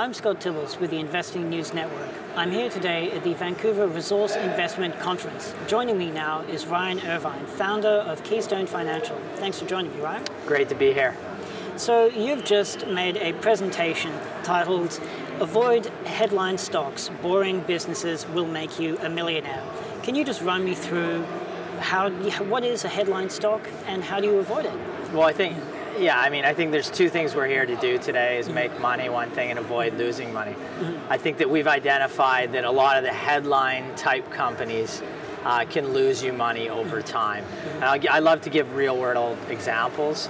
I'm Scott Tibbles with the Investing News Network. I'm here today at the Vancouver Resource Investment Conference. Joining me now is Ryan Irvine, founder of Keystone Financial. Thanks for joining me, Ryan. Great to be here. So you've just made a presentation titled Avoid Headline Stocks, Boring Businesses Will Make You a Millionaire. Can you just run me through what is a headline stock and how do you avoid it? Well, I think there's two things we're here to do today is make money, one thing, and avoid losing money. I think that we've identified that a lot of the headline type companies can lose you money over time. And I love to give real world examples.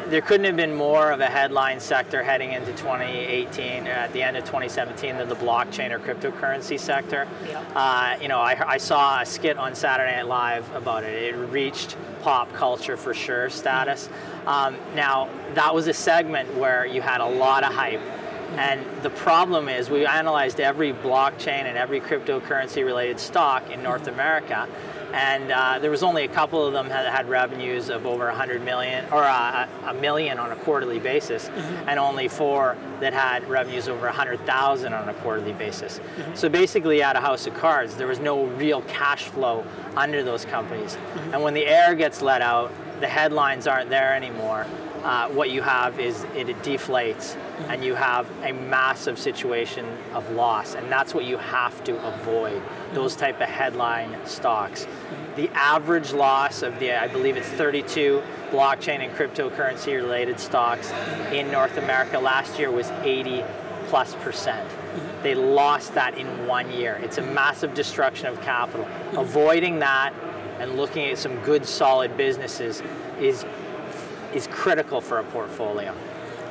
There couldn't have been more of a headline sector heading into 2018, at the end of 2017, than the blockchain or cryptocurrency sector. Yeah. I saw a skit on Saturday Night Live about it. It reached pop culture for sure status. Now, that was a segment where you had a lot of hype. And the problem is we analyzed every blockchain and every cryptocurrency related stock in North America, and there was only a couple of them that had revenues of over 100 million or a million on a quarterly basis, and only 4 that had revenues over 100,000 on a quarterly basis. So basically, you had a house of cards. There was no real cash flow under those companies. And when the air gets let out, the headlines aren't there anymore. What you have is it deflates, and you have a massive situation of loss, and that's what you have to avoid, those type of headline stocks. The average loss of I believe it's 32 blockchain and cryptocurrency related stocks in North America last year was 80+%. They lost that in 1 year. It's a massive destruction of capital. Avoiding that and looking at some good solid businesses is critical for a portfolio.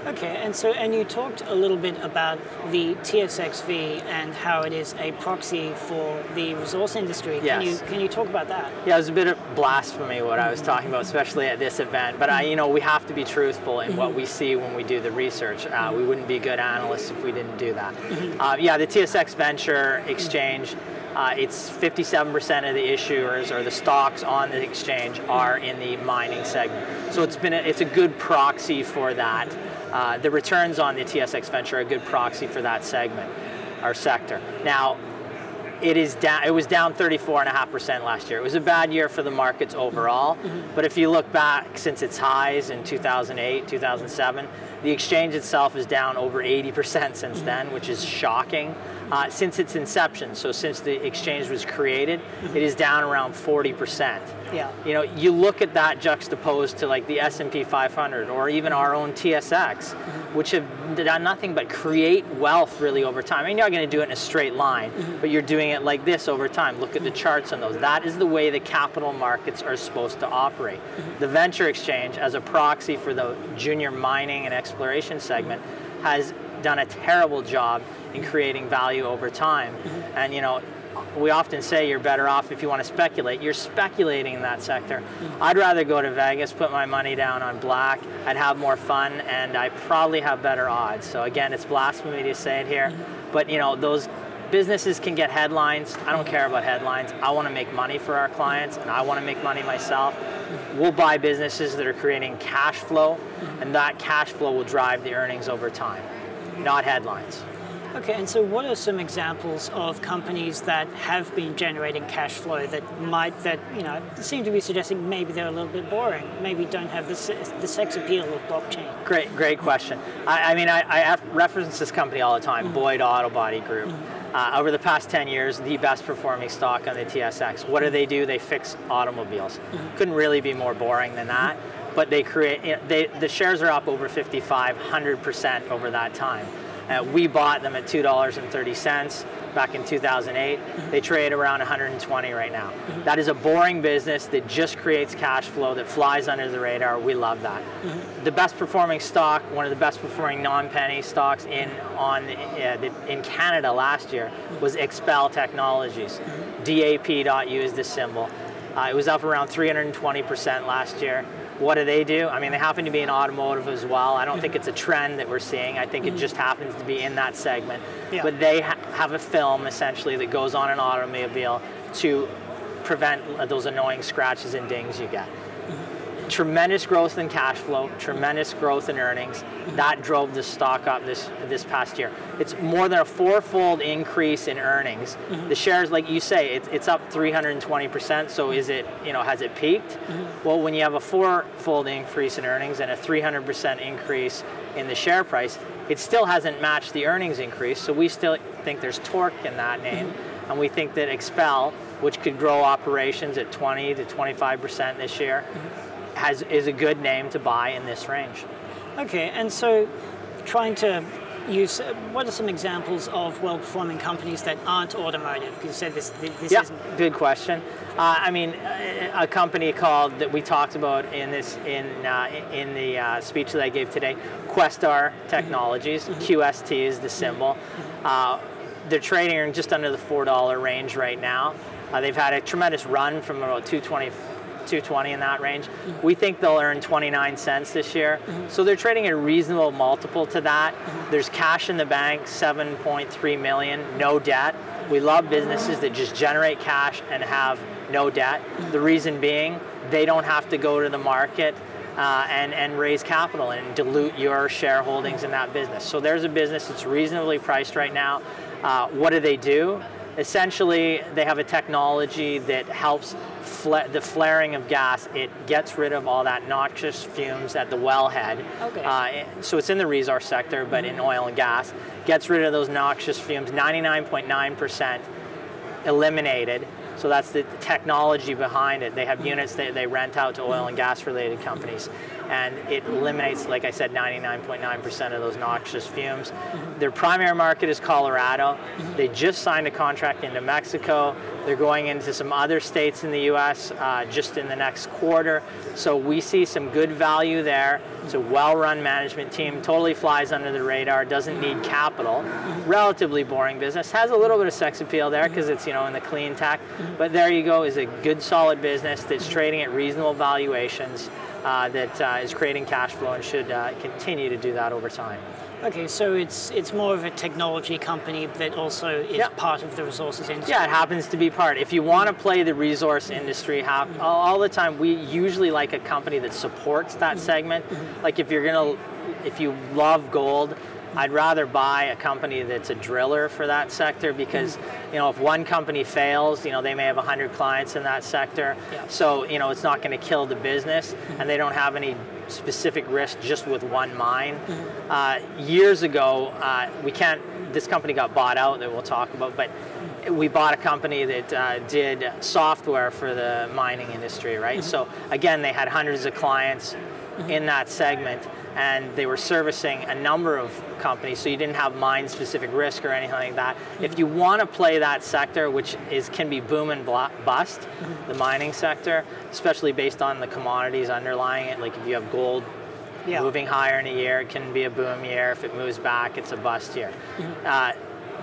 Okay, and you talked a little bit about the TSXV and how it is a proxy for the resource industry. Yes. Can you talk about that? Yeah, it was a bit of blasphemy what I was talking about, especially at this event. But we have to be truthful in what we see when we do the research. We wouldn't be good analysts if we didn't do that. The TSX Venture Exchange. It's 57% of the issuers or the stocks on the exchange are in the mining segment. So it's a good proxy for that. The returns on the TSX Venture are a good proxy for that segment or sector. Now, it was down 34.5% last year. It was a bad year for the markets overall, but if you look back since its highs in 2008, 2007, the exchange itself is down over 80% since then, which is shocking. Since its inception, so since the exchange was created, it is down around 40%. Yeah. You look at that juxtaposed to like the S&P 500 or even our own TSX, which have done nothing but create wealth really over time. I mean, you're not going to do it in a straight line, but you're doing it like this over time. Look at the charts on those. That is the way the capital markets are supposed to operate. The venture exchange, as a proxy for the junior mining and exploration segment, has done a terrible job in creating value over time. And we often say you're better off if you want to speculate. You're speculating in that sector. I'd rather go to Vegas, put my money down on black, I'd have more fun, and I probably have better odds. So again, it's blasphemy to say it here, but those businesses can get headlines. I don't care about headlines. I want to make money for our clients, and I want to make money myself. We'll buy businesses that are creating cash flow, and that cash flow will drive the earnings over time, not headlines. Okay, and so what are some examples of companies that have been generating cash flow that seem to be suggesting maybe they're a little bit boring, maybe don't have the sex appeal of blockchain? Great question. I reference this company all the time, Boyd Auto Body Group. Over the past 10 years, the best performing stock on the TSX. What do? They fix automobiles. Couldn't really be more boring than that. But they the shares are up over 100% over that time. We bought them at $2.30 back in 2008. They trade around 120 right now. That is a boring business that just creates cash flow, that flies under the radar. We love that. The best performing stock, one of the best performing non-penny stocks in Canada last year was Expel Technologies. DAP.U is the symbol. It was up around 320% last year. What do? They happen to be in automotive as well. I don't think it's a trend that we're seeing. I think it just happens to be in that segment. Yeah. But they have a film, essentially, that goes on an automobile to prevent those annoying scratches and dings you get. tremendous growth in cash flow, tremendous growth in earnings. That drove the stock up this past year. It's more than a four-fold increase in earnings. The shares, like you say, it's up 320%. So is it, has it peaked? Well, when you have a four-fold increase in earnings and a 300% increase in the share price, it still hasn't matched the earnings increase. So we still think there's torque in that name, and we think that Expel, which could grow operations at 20 to 25% this year, is a good name to buy in this range. Okay, and so trying to use, what are some examples of well-performing companies that aren't automotive? Because you said this isn't. Good question. A company that we talked about in the speech that I gave today, Questar Technologies, QST is the symbol. They're trading just under the $4 range right now. They've had a tremendous run from about 220 in that range. We think they'll earn 29 cents this year. So they're trading at a reasonable multiple to that. There's cash in the bank, $7.3 million, no debt. We love businesses that just generate cash and have no debt. The reason being, they don't have to go to the market and raise capital and dilute your shareholdings in that business. So there's a business that's reasonably priced right now. What do? Essentially, they have a technology that helps the flaring of gas. It gets rid of all that noxious fumes at the wellhead. Okay. So it's in the resource sector, but in oil and gas. Gets rid of those noxious fumes, 99.9% eliminated. So that's the technology behind it. They have units that they rent out to oil and gas related companies. And it eliminates, like I said, 99.9% of those noxious fumes. Their primary market is Colorado. They just signed a contract into Mexico. They're going into some other states in the US just in the next quarter. So we see some good value there. It's a well-run management team, totally flies under the radar, doesn't need capital. Relatively boring business. Has a little bit of sex appeal there because it's in the clean tech. But there you go, is a good solid business that's trading at reasonable valuations. That is creating cash flow and should continue to do that over time. Okay, so it's more of a technology company that also is part of the resources industry. Yeah, it happens to be part. If you want to play the resource industry, all the time, we usually like a company that supports that segment. Like if you love gold, I'd rather buy a company that's a driller for that sector because, if one company fails, they may have 100 clients in that sector. Yeah. So, it's not going to kill the business and they don't have any specific risk just with one mine. Years ago, this company got bought out that we'll talk about, but we bought a company that did software for the mining industry, right? So again, they had hundreds of clients in that segment, and they were servicing a number of companies, so you didn't have mine-specific risk or anything like that. If you want to play that sector, which can be boom and bust, the mining sector, especially based on the commodities underlying it, like if you have gold moving higher in a year, it can be a boom year. If it moves back, it's a bust year.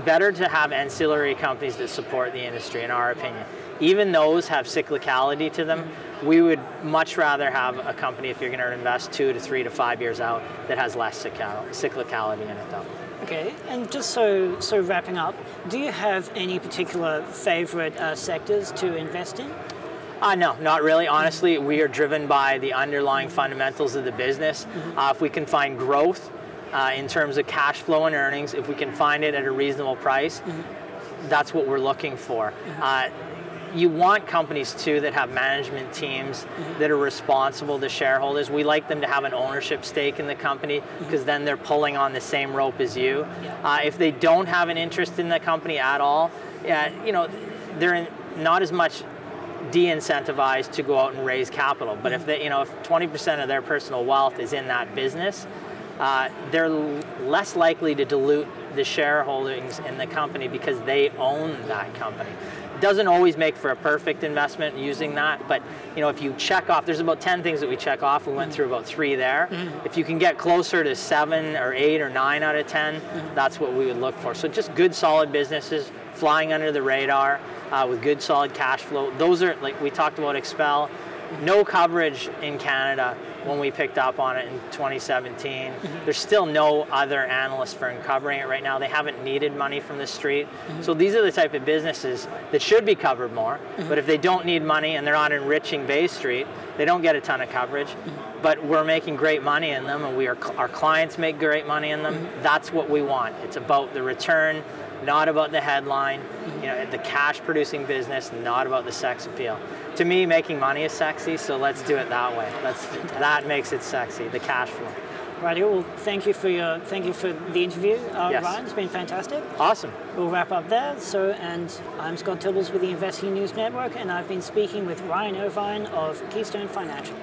Better to have ancillary companies that support the industry, in our opinion. Even those have cyclicality to them. We would much rather have a company, if you're going to invest 2 to 3 to 5 years out, that has less cyclicality in it, though. Okay, and just so wrapping up, do you have any particular favorite sectors to invest in? No, not really. Honestly, we are driven by the underlying fundamentals of the business. If we can find growth in terms of cash flow and earnings, if we can find it at a reasonable price, that's what we're looking for. You want companies, too, that have management teams that are responsible to shareholders. We like them to have an ownership stake in the company because then they're pulling on the same rope as you. If they don't have an interest in the company at all, they're not as much de-incentivized to go out and raise capital. But if 20% of their personal wealth is in that business, they're less likely to dilute the shareholdings in the company because they own that company. It doesn't always make for a perfect investment using that, but if you check off, there's about 10 things that we check off. We went through about 3 there. If you can get closer to 7 or 8 or 9 out of 10, that's what we would look for. So just good, solid businesses flying under the radar with good, solid cash flow. Those are, like we talked about Expel, No coverage in Canada when we picked up on it in 2017. There's still no other analyst firm covering it right now. They haven't needed money from the street. So these are the type of businesses that should be covered more. But if they don't need money and they're not enriching Bay Street, they don't get a ton of coverage. But we're making great money in them, and our clients make great money in them. That's what we want. It's about the return, not about the headline. You know, the cash-producing business, not about the sex appeal. To me, making money is sexy, so let's do it that way. That makes it sexy, the cash flow. Right, well, thank you for the interview, Yes. Ryan. It's been fantastic. Awesome. We'll wrap up there. And I'm Scott Tibbles with the Investing News Network, and I've been speaking with Ryan Irvine of Keystone Financial.